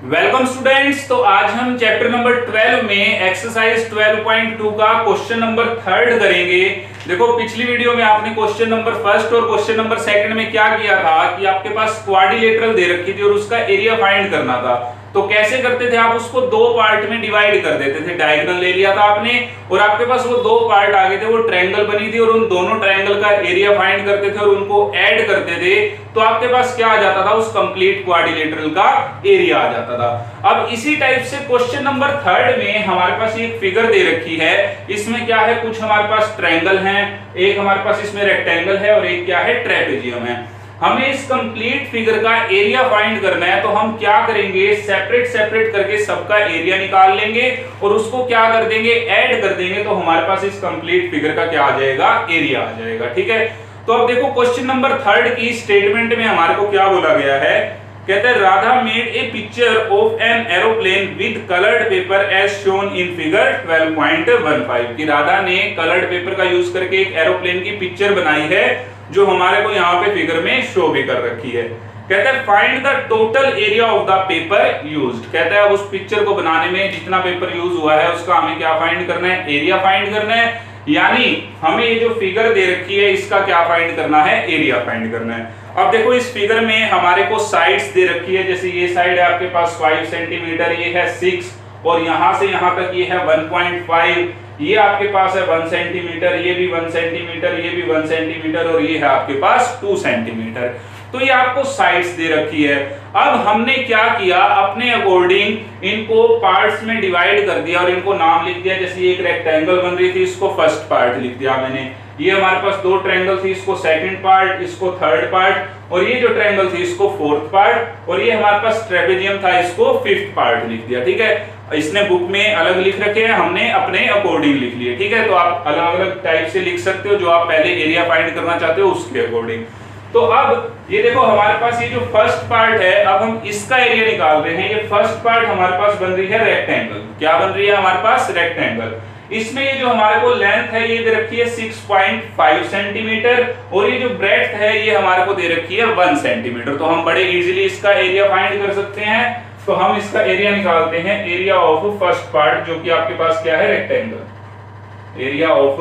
Welcome students. तो आज हम चैप्टर नंबर 12 में एक्सरसाइज 12.2 का क्वेश्चन नंबर 3 करेंगे। देखो पिछली वीडियो में आपने क्वेश्चन नंबर फर्स्ट और क्वेश्चन नंबर सेकंड में क्या किया था कि आपके पास क्वाड्रिलेटरल दे रखी थी और उसका एरिया फाइंड करना था। तो कैसे करते थे, आप उसको दो पार्ट में डिवाइड कर देते थे। डायगोनल ले लिया था आपने और आपके पास वो दो पार्ट आ गए थे, वो ट्रायंगल बनी थी और उन दोनों ट्रायंगल का एरिया फाइंड करते थे और उनको ऐड करते थे। तो आपके पास क्या आ जाता था, उस कंप्लीट क्वाड्रिलेटरल का एरिया आ जाता था। अब इसी टाइप से क्वेश्चन नंबर 3 में हमारे पास एक फिगर दे रखी है। इसमें क्या है, कुछ हमारे पास ट्रायंगल हैं, एक हमारे पास इसमें रेक्टेंगल है और एक क्या है, ट्रेपेजियम है। हमें इस कंप्लीट फिगर का एरिया फाइंड करना है। तो हम क्या करेंगे, सेपरेट सेपरेट करके सबका एरिया निकाल लेंगे और उसको क्या कर देंगे, ऐड कर देंगे। तो हमारे पास इस कंप्लीट फिगर का क्या आ जाएगा, एरिया आ जाएगा। ठीक है। तो अब देखो क्वेश्चन नंबर 3 की स्टेटमेंट में हमारे को क्या बोला गया है। कहते हैं Radha made a picture of an aeroplane with coloured paper as shown in figure 12.15 कि राधा ने कलर्ड पेपर का यूज करके एक एरोप्लेन की पिक्चर बनाई है जो हमारे को यहाँ पे फिगर में शो भी कर रखी है। कहता है find the total area of the paper used. कहता है उस पिक्चर को बनाने में जितना पेपर यूज हुआ है उसका हमें क्या फाइंड करना है, एरिया फाइंड करना है। यानी हमें ये जो फिगर दे रखी है इसका क्या फाइंड करना है, एरिया फाइंड करना है। अब देखो इस फिगर में हमारे को साइड्स दे रखी है। जैसे ये साइड है आपके पास 5 सेंटीमीटर, ये है 6 और यहां से यहां तक ये है 1.5, ये आपके पास है 1 सेंटीमीटर, ये भी 1 सेंटीमीटर, ये भी 1 सेंटीमीटर और ये है आपके पास 2 सेंटीमीटर। तो ये आपको साइड्स दे रखी है। अब हमने क्या किया, अपने अकॉर्डिंग इनको पार्ट्स में डिवाइड कर दिया और इनको नाम लिख दिया। जैसे एक रेक्टेंगल बन रही थी, इसको फर्स्ट पार्ट लिख दिया मैंने। ये हमारे पास दो ट्रायंगल थी, इसको सेकंड पार्ट, इसको थर्ड पार्ट और ये जो ट्रायंगल थी इसको फोर्थ पार्ट और ये हमारे पास ट्रेपेजियम था, इसको फिफ्थ पार्ट लिख दिया। ठीक है। इसने बुक में अलग लिख रखे हैं, हमने अपने अकॉर्डिंग लिख लिए। ठीक है। तो आप अलग अलग टाइप से लिख सकते हो, जो आप पहले एरिया फाइंड करना चाहते हो उसके अकॉर्डिंग। तो अब ये देखो हमारे पास ये जो फर्स्ट पार्ट है, अब हम इसका एरिया निकाल रहे हैं। ये फर्स्ट पार्ट हमारे पास बन रही है रेक्टेंगल। क्या बन रही है हमारे पास, रेक्टेंगल। इसमें ये जो हमारे को लेंथ है ये दे रखी है 6.5 सेंटीमीटर और ये जो ब्रेड्थ है ये हमारे को दे रखी है 1 सेंटीमीटर। तो हम बड़े इजीली इसका एरिया फाइंड कर सकते हैं। तो हम इसका एरिया निकालते हैं, एरिया ऑफ फर्स्ट पार्ट जो कि आपके पास क्या है, rectangle. Area of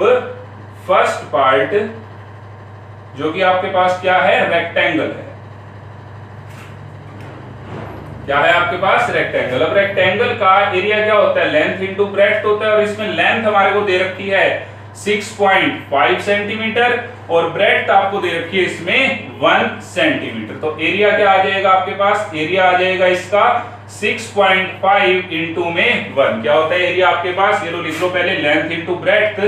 first part जो कि आपके पास क्या है, रेक्टेंगल है। क्या है आपके पास, रेक्टेंगल। अब रेक्टेंगल का एरिया क्या होता है, लेंथ इंटू ब्रेड्थ होता है और इसमें लेंथ हमारे को दे रखी है 6.5 सेंटीमीटर और ब्रेड्थ आपको दे रखी है इसमें 1 सेंटीमीटर। तो एरिया क्या आ जाएगा आपके पास, एरिया आ जाएगा इसका 6.5 इंटू में 1। क्या होता है एरिया आपके पास, ये लो लिख लो पहले, length into breadth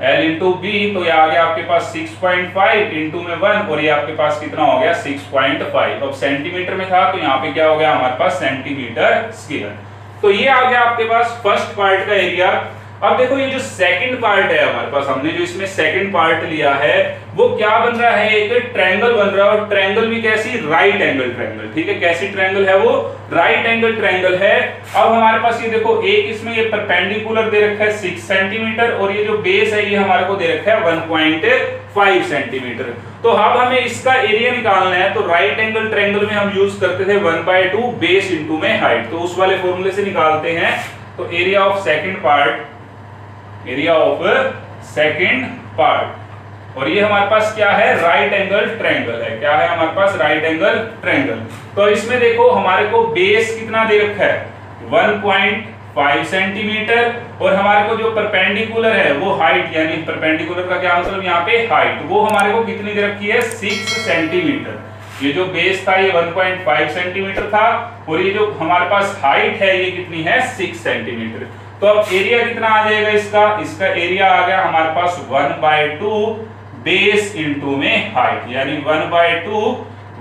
L into B. तो ये आ गया आपके पास 6.5 इंटू में 1 और ये आपके पास कितना हो गया, 6.5। अब सेंटीमीटर में था तो यहाँ पे क्या हो गया हमारे पास, सेंटीमीटर स्क्वायर। तो ये आ गया आपके पास फर्स्ट पार्ट का एरिया। अब देखो ये जो सेकंड पार्ट है हमारे पास, हमने जो इसमें सेकंड पार्ट लिया है वो क्या बन रहा है, एक ट्रायंगल बन रहा है और ट्रायंगल भी कैसी, राइट एंगल ट्रायंगल। ठीक है। कैसी ट्रायंगल है वो, राइट एंगल ट्रायंगल है। अब हमारे पास ये देखो एक इसमें ये परपेंडिकुलर दे रखा है 6 सेंटीमीटर और ये जो बेस है ये हमारे को दे रखा है 1.5 सेंटीमीटर। तो अब हमें इसका एरिया निकालना है। तो राइट एंगल ट्रायंगल में हम यूज करते थे 1/2 बेस इंटू में हाइट। तो उस वाले फॉर्मूले से निकालते हैं। तो area of second part, area of second part और ये हमारे पास क्या है, राइट एंगल ट्रायंगल है। क्या है हमारे पास, राइट एंगल ट्रायंगल। तो इसमें देखो हमारे को बेस कितना दे रखा है, 1.5 सेंटीमीटर और हमारे को जो परपेंडिकुलर है वो हाइट, यानी परपेंडिकुलर का क्या मतलब यहाँ पे हाइट, वो हमारे को कितनी दे रखी है, 6 सेंटीमीटर। ये जो बेस था ये 1.5 सेंटीमीटर था और ये जो हमारे पास हाइट है ये कितनी है, 6 सेंटीमीटर। तो अब एरिया कितना आ जाएगा इसका, इसका एरिया आ गया हमारे पास 1/2 बेस इंटू में हाइट, यानी 1/2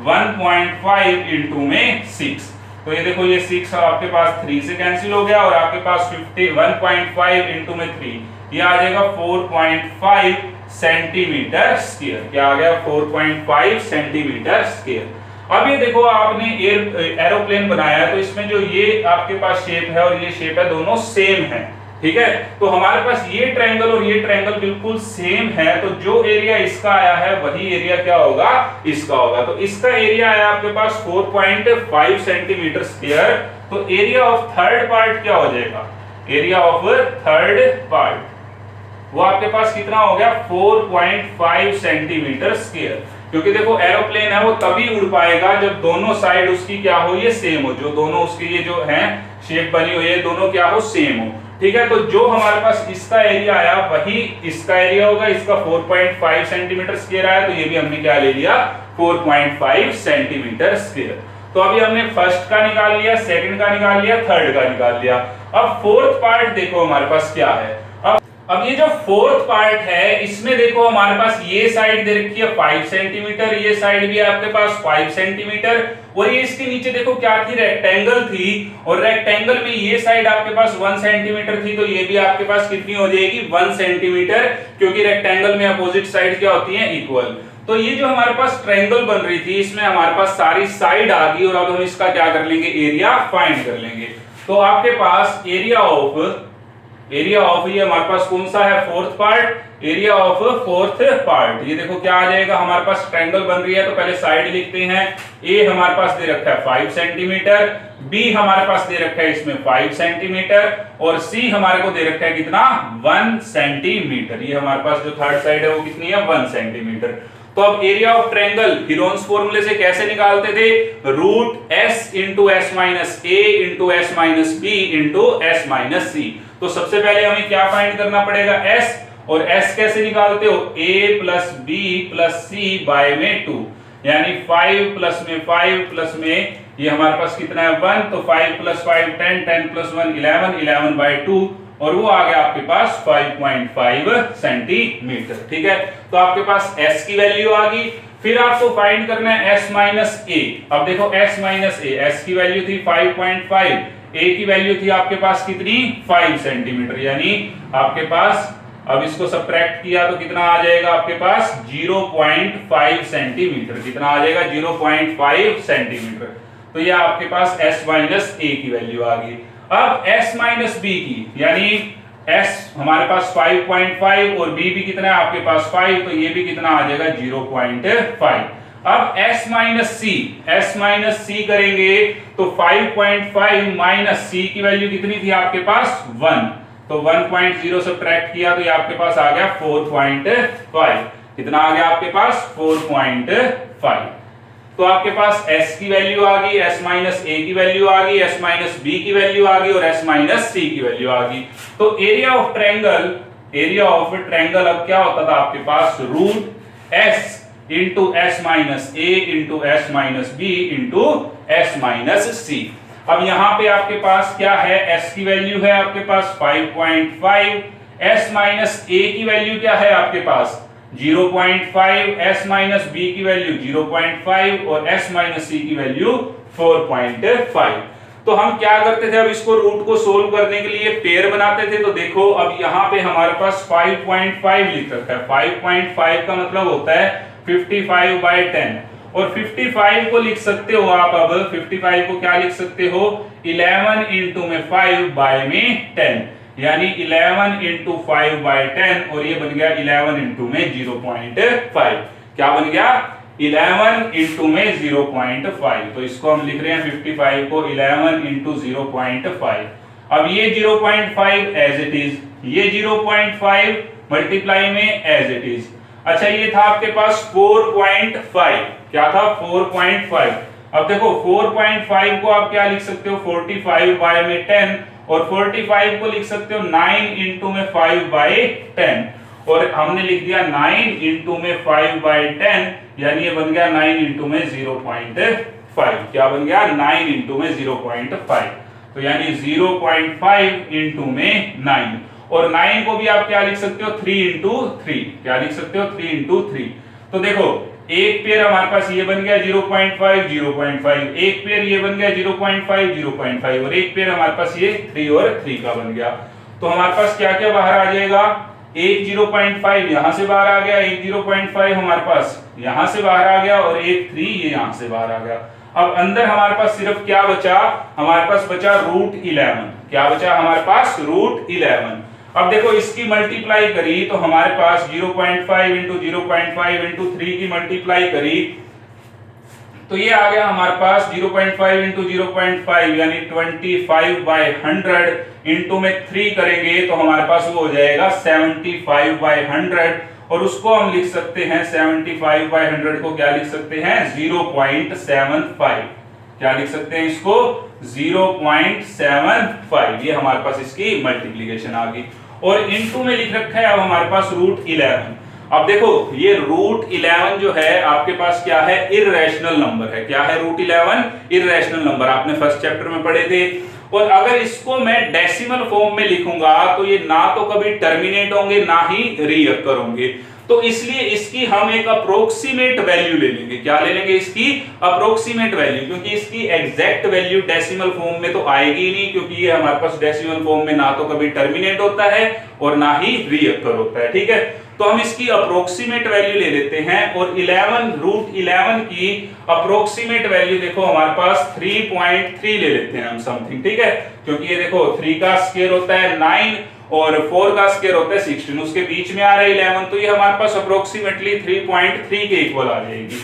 1.5 इंटू में 6। तो ये देखो ये 6 आपके पास 3 से कैंसिल हो गया और आपके पास 1.5 इंटू में 3 ये आ जाएगा 4.5 सेंटीमीटर स्क्वायर। क्या आ गया, 4.5 सेंटीमीटर स्क्वायर। अब ये देखो आपने एरोप्लेन बनाया है तो इसमें जो ये आपके पास शेप है और ये शेप है दोनों सेम है। ठीक है। तो हमारे पास ये ट्रायंगल और ये ट्रायंगल बिल्कुल सेम है, तो जो एरिया इसका आया है वही एरिया क्या होगा, इसका होगा। तो इसका एरिया आया आपके पास 4.5 सेंटीमीटर स्क्वायर। तो एरिया ऑफ थर्ड पार्ट क्या हो जाएगा, एरिया ऑफ थर्ड पार्ट वो आपके पास कितना हो गया, 4.5 सेंटीमीटर स्क्वायर। क्योंकि देखो एरोप्लेन है वो तभी उड़ पाएगा जब दोनों साइड उसकी क्या हो, ये सेम हो, जो दोनों उसकी ये जो है शेप बनी हुई है दोनों क्या हो, सेम हो। ठीक है, तो जो हमारे पास इसका एरिया आया वही इसका एरिया होगा। इसका 4.5 सेंटीमीटर स्क्वायर आया, तो ये भी हमने क्या ले लिया, 4.5 सेंटीमीटर स्क्वायर। तो अभी हमने फर्स्ट का निकाल लिया, सेकंड का निकाल लिया, थर्ड का निकाल लिया। अब फोर्थ पार्ट देखो हमारे पास क्या है। अब ये जो फोर्थ पार्ट है इसमें देखो हमारे पास ये साइड दे रखी है 5 सेंटीमीटर, ये साइड भी है आपके पास 5 सेंटीमीटर, और ये इसके नीचे देखो क्या थी, रेक्टेंगल थी, और रेक्टेंगल में ये साइड आपके पास 1 सेंटीमीटर थी, तो ये भी आपके पास कितनी हो जाएगी, 1 सेंटीमीटर, क्योंकि रेक्टेंगल में अपोजिट साइड क्या होती है, इक्वल। तो ये जो हमारे पास ट्रायंगल बन रही थी इसमें हमारे पास सारी साइड आ गई, और अब हम इसका क्या कर लेंगे, एरिया फाइंड कर लेंगे। तो आपके पास एरिया ऑफ ये हमारे पास कौन सा है, fourth part, area of fourth part. ये देखो क्या आ जाएगा, हमारे पास ट्रायंगल बन रही है तो पहले साइड लिखते हैं। ए हमारे पास दे रखा है 5 सेंटीमीटर, बी हमारे पास दे रखा है इसमें 5 सेंटीमीटर, और सी हमारे को दे रखा है कितना, 1 सेंटीमीटर। ये हमारे पास जो थर्ड साइड है वो कितनी है, 1 सेंटीमीटर। तो अब एरिया ऑफ ट्रायंगल हीरोन्स फॉर्मूले से कैसे निकालते थे, root s into s minus a into s minus b into s minus c. तो सबसे पहले हमें क्या फाइंड करना पड़ेगा, एस, और एस कैसे निकालते हो, a plus B plus C by में 2, यानी 5 प्लस में 5 प्लस में ये हमारे पास कितना है, 1, तो 5 प्लस 5 10, 10 प्लस 1 11, 11 बाय 2, और वो आ गया आपके पास 5.5 सेंटीमीटर। ठीक है, तो आपके पास s की वैल्यू आ गई। फिर आपको फाइंड करना है s माइनस a। अब देखो s माइनस a, s की वैल्यू थी 5.5, a की वैल्यू थी आपके पास कितनी, 5 सेंटीमीटर, यानी आपके पास अब इसको सब्ट्रैक्ट किया तो कितना आ जाएगा आपके पास, 0.5 सेंटीमीटर। कितना आ जाएगा, 0.5 सेंटीमीटर। तो ये आपके पास s माइनस a की वैल्यू आ गई। अब s माइनस b की, यानी s हमारे पास 5.5 और b भी कितना है आपके पास 5, तो ये भी कितना आ जाएगा, 0.5। अब s माइनस c करेंगे तो 5.5 माइनस c की वैल्यू कितनी थी आपके पास, 1, तो 1.0 सब्ट्रैक्ट किया तो ये आपके पास आ गया 4.5। कितना आ गया आपके पास, 4.5। तो आपके पास s की वैल्यू आ गई, s माइनस a की वैल्यू आ गई, s माइनस b की वैल्यू आ गई, और s माइनस c की वैल्यू आ गई। तो एरिया ऑफ ट्रायंगल अब क्या होता था आपके पास, root s into s minus a into s minus b into s minus c। अब यहाँ पे आपके पास क्या है, s की वैल्यू है आपके पास 5.5, s माइनस a की वैल्यू क्या है आपके पास 0.5, s माइनस b की वैल्यू 0.5, और s माइनस c की वैल्यू 4.5। तो हम क्या करते थे, अब इसको रूट को सोल्व करने के लिए पेयर बनाते थे। तो देखो अब यहाँ पे हमारे पास 5.5 लिख रखा है, 5.5 का मतलब होता है 55/10, और 55 को लिख सकते हो आप, अब 55 को क्या लिख सकते हो, 11 इंटू में 5 बाय में 10, यानी 11 इंटू 5/10, और ये बन गया 11 इंटू में 0.5। क्या बन गया, 11 इंटू में 0.5। तो इसको हम लिख रहे हैं 55 को 11 इंटू 0.5। अब ये 0.5 एज इट इज, ये 0.5 मल्टीप्लाई में एज इट इज। अच्छा, ये था आपके पास 4.5, क्या था 4.5। अब देखो 4.5 को आप क्या लिख सकते हो, 45 बाय में 10, और 45 को लिख सकते हो 9 इंटू में 5/10, और हमने लिख दिया 9 इंटू में 5/10, यानी ये बन गया 9 इंटू में 0.5। क्या बन गया, 9 इंटू में 0.5, तो यानी 0.5 इंटू में 9, और 9 को भी आप क्या लिख सकते हो, 3 इंटू 3। क्या लिख सकते हो, 3 इंटू 3। तो देखो एक पेयर हमारे पास ये बन गया 0.5 0.5, एक पेयर ये बन गया 0.5 0.5, और एक पेयर हमारे पास ये 3 और 3 का बन गया। तो हमारे पास क्या क्या बाहर आ जाएगा, एक 0.5 यहां से बाहर आ गया, एक 0.5 हमारे पास यहां से बाहर आ गया, और एक 3 ये यहां से बाहर आ गया। अब अंदर हमारे पास सिर्फ क्या बचा, हमारे पास बचा √11। क्या बचा हमारे पास, √11। अब देखो इसकी मल्टीप्लाई करी तो हमारे पास 0.5 इंटू 0.5 इंटू 3 की मल्टीप्लाई करी तो ये आ गया हमारे पास 0.5 इंटू 0.5 यानी 25/100 इंटू में 3 करेंगे तो हमारे पास वो हो जाएगा 75/100 और उसको हम लिख सकते हैं 75/100 को क्या लिख सकते हैं 0.75। क्या लिख सकते हैं इसको 0.75। ये हमारे पास इसकी मल्टीप्लिकेशन आ गई और इनटू में लिख रखा है अब हमारे पास √11। अब देखो ये √11 जो है आपके पास क्या है, इर्रेशनल नंबर है। क्या है √11, इर्रेशनल नंबर, आपने फर्स्ट चैप्टर में पढ़े थे। और अगर इसको मैं डेसिमल फॉर्म में लिखूंगा तो ये ना तो कभी टर्मिनेट होंगे ना ही रीअकर होंगे, तो इसलिए इसकी हम एक अप्रोक्सीमेट वैल्यू ले लेंगे। क्या ले लेंगे, इसकी अप्रोक्सीमेट वैल्यू, क्योंकि इसकी एग्जैक्ट वैल्यू डेसिमल फॉर्म में तो आएगी ही नहीं, क्योंकि ये हमारे पास डेसिमल फॉर्म में ना तो कभी टर्मिनेट होता है और ना ही रीअकर होता है। ठीक है, तो हम इसकी अप्रोक्सीमेट वैल्यू ले लेते हैं और √11 की अप्रोक्सीमेट वैल्यू देखो हमारे पास 3.3 ले लेते हैं हम समथिंग। ठीक है, क्योंकि ये देखो 3 का स्क्वायर होता है 9 और 4 का स्क्वायर होता है 16, उसके बीच में आ रहा है 11, तो ये हमारे पास अप्रोक्सीमेटली 3.3 के इक्वल आ जाएगी,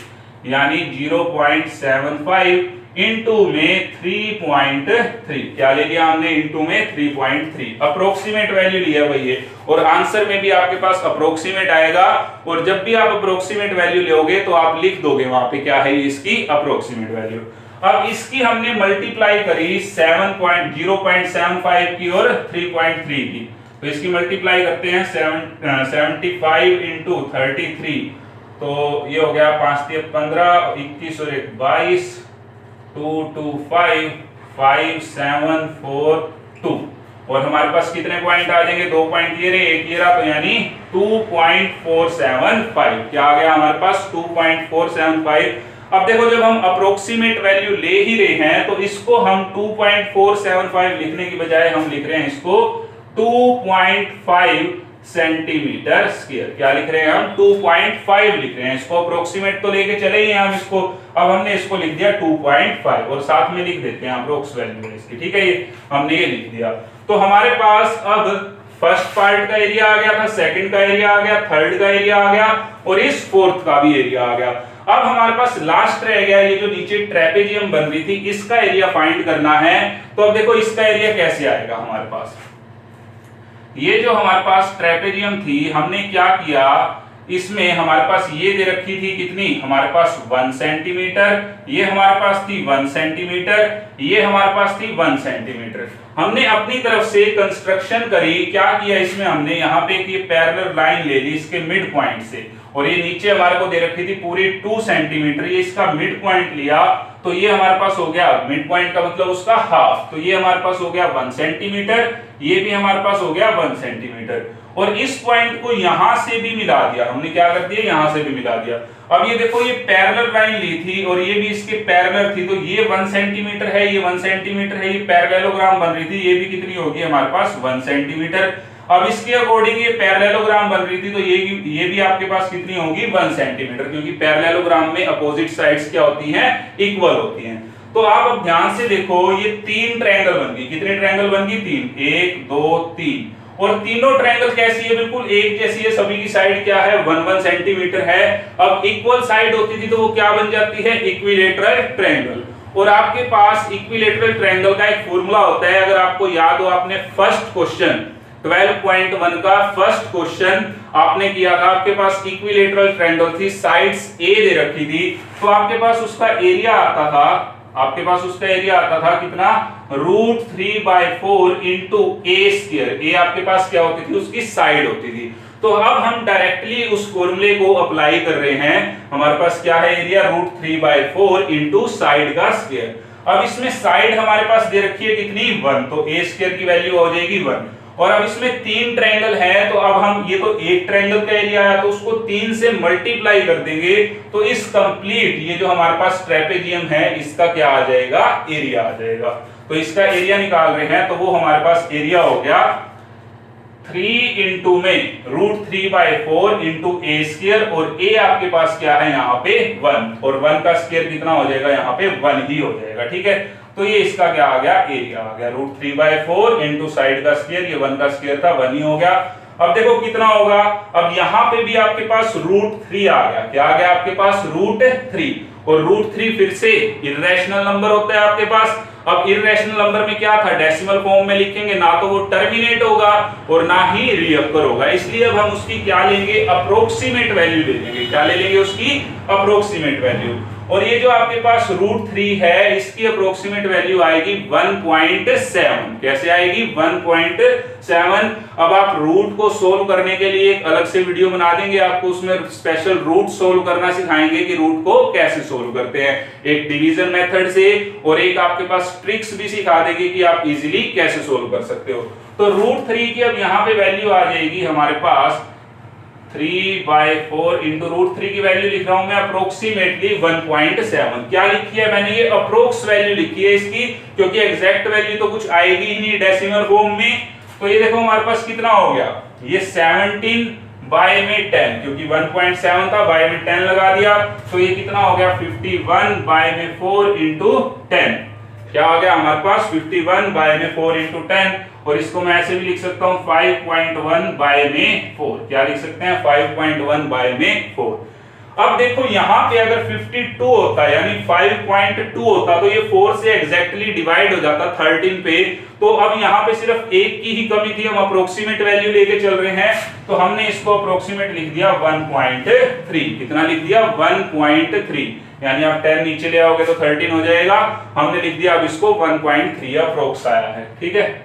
यानी 0.75 इंटू में 3.3। क्या ले लिया हमने, इंटू में 3.3। अप्रोक्सीमेट वैल्यू लिया भाई ये, और आंसर में भी आपके पास अप्रोक्सीमेट आएगा। और जब भी आप अप्रोक्सीमेट वैल्यू लोगे तो आप लिख दोगे वहां पे क्या है इसकी अप्रोक्सीमेट वैल्यू। अब इसकी हमने मल्टीप्लाई करी 0.75 की और 3.3 की, तो इसकी मल्टीप्लाई करते हैं 75 इंटू 33, तो ये हो गया 5 × 15, 21 और 1 22, 2 2 5 5 7 4 2 और हमारे पास कितने पॉइंट आ जाएंगे, 2 पॉइंट ये रहे, एक ये रहा, तो यानी 2.475। क्या आ गया हमारे पास 2.475। अब देखो जब हम अप्रोक्सीमेट वैल्यू ले ही रहे हैं तो इसको हम 2.475 लिखने की बजाय हम लिख रहे हैं इसको 2.5 सेंटीमीटर स्क्वायर। क्या लिख रहे हैं हम, 2.5 लिख रहे हैं। इसको अप्रोक्सीमेट तो लेके चले ही हैं हम इसको, अब हमने इसको लिख दिया 2.5 और साथ में लिख देते हैं अप्रोक्स वैल्यू इसकी। ठीक है, ये हमने ये लिख दिया। तो हमारे पास अब फर्स्ट पार्ट का एरिया आ गया था, सेकंड का एरिया आ गया, थर्ड का एरिया आ गया और इस फोर्थ का भी एरिया आ गया। अब हमारे पास लास्ट रह गया ये जो नीचे ट्रेपेजियम बन रही थी, इसका एरिया फाइंड करना है। तो अब देखो इसका एरिया कैसे आएगा हमारे पास, ये जो हमारे पास ट्रेपेजियम थी हमने क्या किया, इसमें हमारे पास ये दे रखी थी कितनी, हमारे पास 1 सेंटीमीटर, ये हमारे पास थी 1 सेंटीमीटर, ये हमारे पास थी 1 सेंटीमीटर। हमने अपनी तरफ से कंस्ट्रक्शन करी, क्या किया इसमें हमने यहाँ पे ये पैरेलल लाइन ले ली इसके मिड पॉइंट से, और ये नीचे हमारे को दे रखी थी पूरी 2 सेंटीमीटर, ये इसका मिड पॉइंट लिया, तो ये हमारे पास हो गया मिड पॉइंट का मतलब उसका हाफ, तो ये हमारे पास हो गया 1 सेंटीमीटर, ये भी हमारे पास हो गया 1 सेंटीमीटर। और इस पॉइंट को यहां से भी मिला दिया हमने, क्या कर दिया, यहां से भी मिला दिया। अब ये देखो ये पैरेलल लाइन ली थी और ये भी इसके पैरेलल थी, तो ये 1 सेंटीमीटर है, ये 1 सेंटीमीटर है, ये पैरेललोग्राम बन रही थी, ये भी कितनी होगी हमारे पास 1 सेंटीमीटर। अब इसके अकॉर्डिंग ये पैरेललोग्राम बन रही थी, तो ये भी आपके पास कितनी होगी 1 सेंटीमीटर, क्योंकि पैरेललोग्राम में अपोजिट साइड्स क्या होती हैं, इक्वल होती हैं। तो आप अब ध्यान से देखो ये 3 ट्रायंगल बन गई, कितने ट्रायंगल बन गई, 3, 1 2 3, और तीनों ट्रायंगल कैसी है, बिल्कुल एक जैसी है, सभी की साइड क्या है 1 सेंटीमीटर है। अब इक्वल साइड होती थी तो वो क्या बन जाती है, इक्विलेटरल ट्रायंगल। और आपके पास इक्विलेटरल ट्रायंगल का एक फॉर्मूला होता है, अगर आपको याद हो, आपने फर्स्ट क्वेश्चन 12.1 का फर्स्ट क्वेश्चन आपने किया था, आपके पास इक्विलेटरल ट्रायंगल थी, साइड्स ए दे रखी थी, तो आपके पास उसका एरिया आता था, आपके पास उसका एरिया आता था कितना, √3/4 इंटू ए स्क्वायर। ए आपके पास क्या होती थी, उसकी साइड होती थी। तो अब हम डायरेक्टली उस फॉर्मूले को अप्लाई कर रहे हैं, हमारे पास क्या है एरिया √3/4 इंटू साइड का स्क्वायर। अब इसमें साइड हमारे पास दे रखी है कितनी 1, तो ए स्क्वायर की वैल्यू हो जाएगी 1। और अब इसमें 3 ट्रायंगल है, तो अब हम ये तो एक ट्रायंगल का एरिया आया, तो उसको 3 से मल्टीप्लाई कर देंगे, तो इस कंप्लीट ये जो हमारे पास ट्रेपेजियम है इसका क्या आ जाएगा, एरिया आ जाएगा। तो इसका एरिया निकाल रहे हैं, तो वो हमारे पास एरिया हो गया 3 इंटू में √3/4 इंटू ए स्क्वायर, और ए आपके पास क्या है यहाँ पे 1, और 1 का स्क्वायर कितना हो जाएगा यहाँ पे 1 ही हो जाएगा। ठीक है, तो ये इसका क्या आ गया, एरिया आ गया √3/4 इंटू साइड का स्क्वायर, ये 1 का स्क्वायर था 1 ही हो गया। अब देखो कितना होगा, अब यहाँ पे भी आपके पास √3 आ गया, क्या आ गया आपके पास √3, और √3 फिर से इर्रेशनल नंबर होता है आपके पास। अब इर्रेशनल नंबर में क्या था, डेसिमल फॉर्म में लिखेंगे, ना तो वो टर्मिनेट होगा और ना ही रीअकर होगा, इसलिए अब हम उसकी क्या लेंगे, अप्रोक्सीमेट वैल्यू ले लेंगे। क्या ले लेंगे, उसकी अप्रोक्सीमेट वैल्यू। और ये जो आपके पास √3 है, इसकी अप्रोक्सीमेट वैल्यू आएगी 1.7। कैसे आएगी, 1.7। अब आप रूट को सोल्व करने के लिए एक अलग से वीडियो बना देंगे, आपको उसमें स्पेशल रूट सोल्व करना सिखाएंगे कि रूट को कैसे सोल्व करते हैं, एक डिवीजन मेथड से, और एक आपके पास ट्रिक्स भी सिखा देंगे कि आप इजीली कैसे सोल्व कर सकते हो। तो √3 की अब यहाँ पे वैल्यू आ जाएगी हमारे पास 3/4 इंटू √3 की वैल्यू लिख रहा हूं मैं अप्रोक्सीमेटली 1.7। क्या लिखी है मैंने, ये अप्रोक्स वैल्यू लिखी है इसकी, क्योंकि एग्जैक्ट वैल्यू तो कुछ आएगी ही नहीं डेसिमल फॉर्म में। तो ये देखो हमारे पास कितना हो गया, ये 17/10, क्योंकि 1.7 था, बाय में 10 लगा दिया, तो ये कितना हो गया 51/4 इंटू 10। क्या हो गया हमारे पास 51/4 इंटू 10, और इसको मैं ऐसे भी लिख सकता हूं 5.1/4। क्या लिख सकते हैं, 5.1/4। अब देखो यहां पे अगर 52 होता, यानी 5.2 होता, तो ये 4 से एग्जैक्टली डिवाइड हो जाता 13 पे। तो अब यहां पे सिर्फ एक की ही कमी थी, हम अप्रोक्सीमेट वैल्यू लेके चल रहे हैं, तो हमने इसको अप्रोक्सीमेट लिख दिया 1.3। कितना लिख दिया, 1.3, यानी आप 10 नीचे ले आओगे तो 13 हो जाएगा, हमने लिख दिया अब इसको 1.3 अप्रोक्स आया है। ठीक है,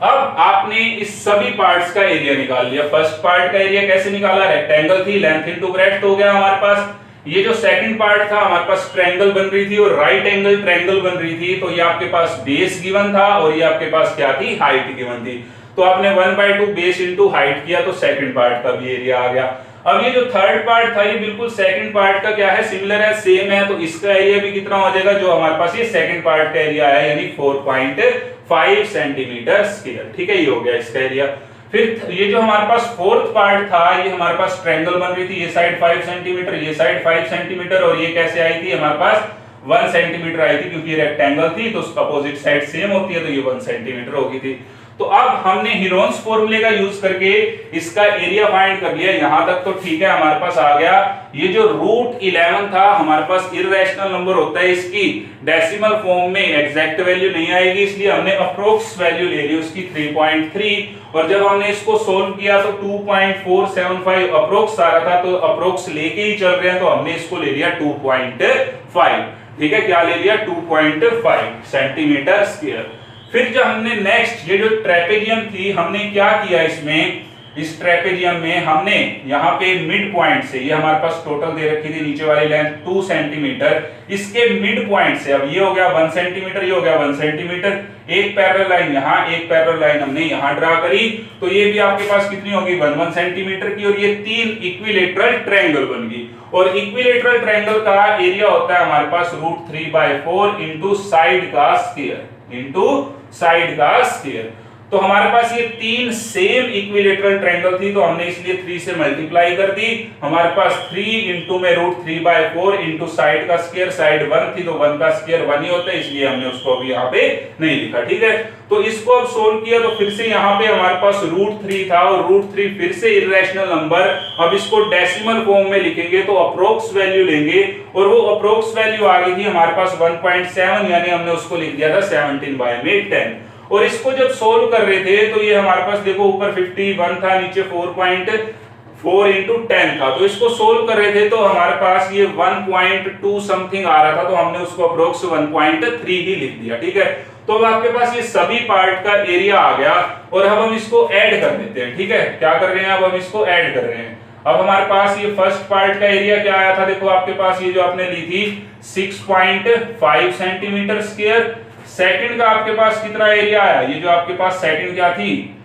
अब आपने इस सभी पार्ट्स का एरिया निकाल लिया। फर्स्ट पार्ट का एरिया कैसे निकाला, रेक्टेंगल थी, लेंथ इनटू ब्रेड्थ हो गया हमारे पास। ये जो सेकंड पार्ट था हमारे पास ट्रायंगल बन रही थी और राइट एंगल ट्रायंगल बन रही थी, तो ये आपके पास बेस गिवन था और ये आपके पास क्या थी, हाइट गिवन थी। तो आपने 1/2 बेस इंटू हाइट किया, तो सेकंड पार्ट का भी एरिया आ गया। अब ये जो थर्ड पार्ट था, ये बिल्कुल सेकंड पार्ट का क्या है, सिमिलर है, सेम है, तो इसका एरिया भी कितना हो जाएगा, जो हमारे पास ये सेकंड पार्ट का एरिया है, यानी 4.5 सेंटीमीटर स्क्वायर। ठीक है, ये हो गया इसका एरिया। फिर ये जो हमारे पास फोर्थ पार्ट था, ये हमारे पास ट्रायंगल बन रही थी, ये साइड 5 सेंटीमीटर, ये साइड 5 सेंटीमीटर, और ये कैसे आई थी हमारे पास 1 सेंटीमीटर आई थी, क्योंकि रेक्टेंगल थी तो अपोजिट साइड सेम होती है, तो ये 1 सेंटीमीटर होगी थी। तो अब हमने हीरोन्स फॉर्मूले का यूज करके इसका एरिया फाइंड कर लिया, यहां तक तो ठीक है, हमारे पास आ गया। ये जो √11 था हमारे पास इर्रेशनल नंबर होता है, इसकी डेसिमल फॉर्म में एग्जैक्ट वैल्यू नहीं आएगी, इसलिए हमने अप्रोक्स वैल्यू ले ली उसकी 3.3, और जब हमने इसको सोल्व किया तो 2.475 अप्रोक्स आ रहा था, तो अप्रोक्स लेके ही चल रहे हैं, तो हमने इसको ले लिया 2.5। ठीक है, क्या ले लिया, 2.5 सेंटीमीटर स्क्वायर। फिर जो हमने नेक्स्ट ये जो ट्रेपेजियम थी, हमने क्या किया इसमें, इस ट्रेपेजियम में हमने यहाँ पे मिड पॉइंट से, ये हमारे पास टोटल दे रखी थी नीचे वाली लेंथ 2 सेंटीमीटर, इसके मिड पॉइंट से, अब ये हो गया 1 सेंटीमीटर, ये हो गया 1 सेंटीमीटर, एक पैरेलल लाइन यहाँ, एक पैरेलल लाइन हमने यहाँ ड्रा करी, तो ये भी आपके पास कितनी होगी 1 सेंटीमीटर की, और ये 3 इक्विलेटरल ट्रायंगल बन गई। और इक्विलेटरल ट्रायंगल का एरिया होता है हमारे पास √3/4 इंटू साइड का स्क्वायर, इंटू साइड का स्क्वायर। तो हमारे पास ये 3 सेम इक्विलेटरल ट्रायंगल थी, तो हमने इसलिए 3 से मल्टीप्लाई कर दी। हमारे पास 3 इंटू में √3/4 इंटू साइड का स्क्वायर, साइड 1 थी तो 1 का स्क्वायर 1 ही होता है, इसलिए हमने उसको अभी यहाँ पे नहीं लिखा। ठीक है, तो इसको अब सोल्व किया तो फिर से यहाँ पे हमारे पास √3 था, और √3 फिर से इर्रेशनल नंबर, अब इसको डेसिमल फॉर्म में लिखेंगे तो अप्रोक्स वैल्यू लेंगे, और वो अप्रोक्स वैल्यू आ गई थी हमारे पास 1.7, यानी हमने उसको लिख दिया था 17/10। और इसको जब सोल्व कर रहे थे तो ये हमारे पास देखो ऊपर 51 था, नीचे 4.4 इंटू 10 था, तो इसको सोल्व कर रहे थे तो हमारे पास ये 1.2 समथिंग आ रहा था, तो हमने उसको अप्रोक्स 1.3 ही लिख दिया। ठीक है, तो अब आपके पास ये सभी पार्ट का एरिया आ गया, और अब हम इसको ऐड कर देते हैं। ठीक है, क्या कर रहे हैं, अब हम इसको ऐड कर रहे हैं। अब हमारे पास ये फर्स्ट पार्ट का एरिया क्या आया था, देखो आपके पास ये जो आपने ली थी 6.5 सेंटीमीटर स्क्वायर। सेकंड का आपके पास कितना एरिया आया, ये जो आपके पास सेकंड क्या थी,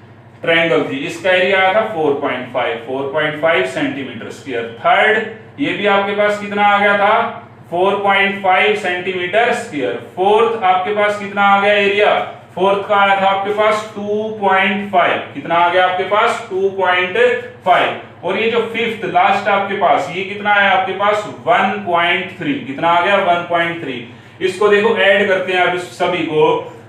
ट्रायंगल थी, इसका एरिया आया था 4.5 सेंटीमीटर स्क्वायर। थर्ड ये भी आपके पास कितना आ गया था 4.5 सेंटीमीटर स्क्वायर। फोर्थ आपके पास कितना आ गया एरिया फोर्थ का आया था आपके पास 2.5, कितना आ गया आपके पास 2.5। और ये जो फिफ्थ लास्ट आपके पास ये कितना है आपके पास 1.3, कितना आ गया 1.3। इसको देखो ऐड करते हैं अब इस सभी को,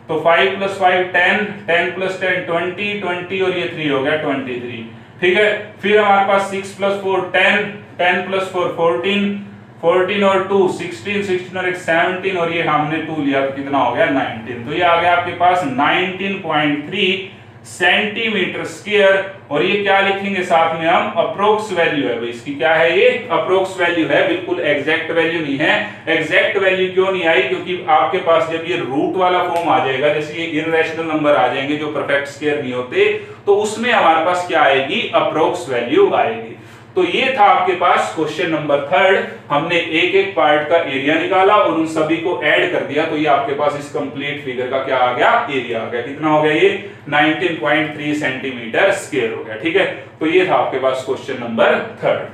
तो 5 + 5 10, 10 + 10 20, 20 और ये 3 हो गया 23। ठीक है, फिर हमारे पास 6 + 4 10, 10 + 4 14, 14 और 2 16, 16 और एक 17 और ये हमने 2 लिया तो कितना हो गया 19। तो ये आ गया आपके पास 19.3 सेंटीमीटर स्क्वायर। और ये क्या लिखेंगे साथ में हम, अप्रोक्स वैल्यू है भाई इसकी, क्या है ये अप्रोक्स वैल्यू है, बिल्कुल एग्जैक्ट वैल्यू नहीं है। एग्जैक्ट वैल्यू क्यों नहीं आई, क्योंकि आपके पास जब ये रूट वाला फॉर्म आ जाएगा, जैसे ये इररेशनल नंबर आ जाएंगे जो परफेक्ट स्क्वायर नहीं होते, तो उसमें हमारे पास क्या आएगी, अप्रोक्स वैल्यू आएगी। तो ये था आपके पास क्वेश्चन नंबर 3। हमने एक एक पार्ट का एरिया निकाला और उन सभी को ऐड कर दिया, तो ये आपके पास इस कंप्लीट फिगर का क्या आ गया, एरिया आ गया। कितना हो गया ये 19.3 सेंटीमीटर स्क्वायर हो गया। ठीक है, तो ये था आपके पास क्वेश्चन नंबर 3।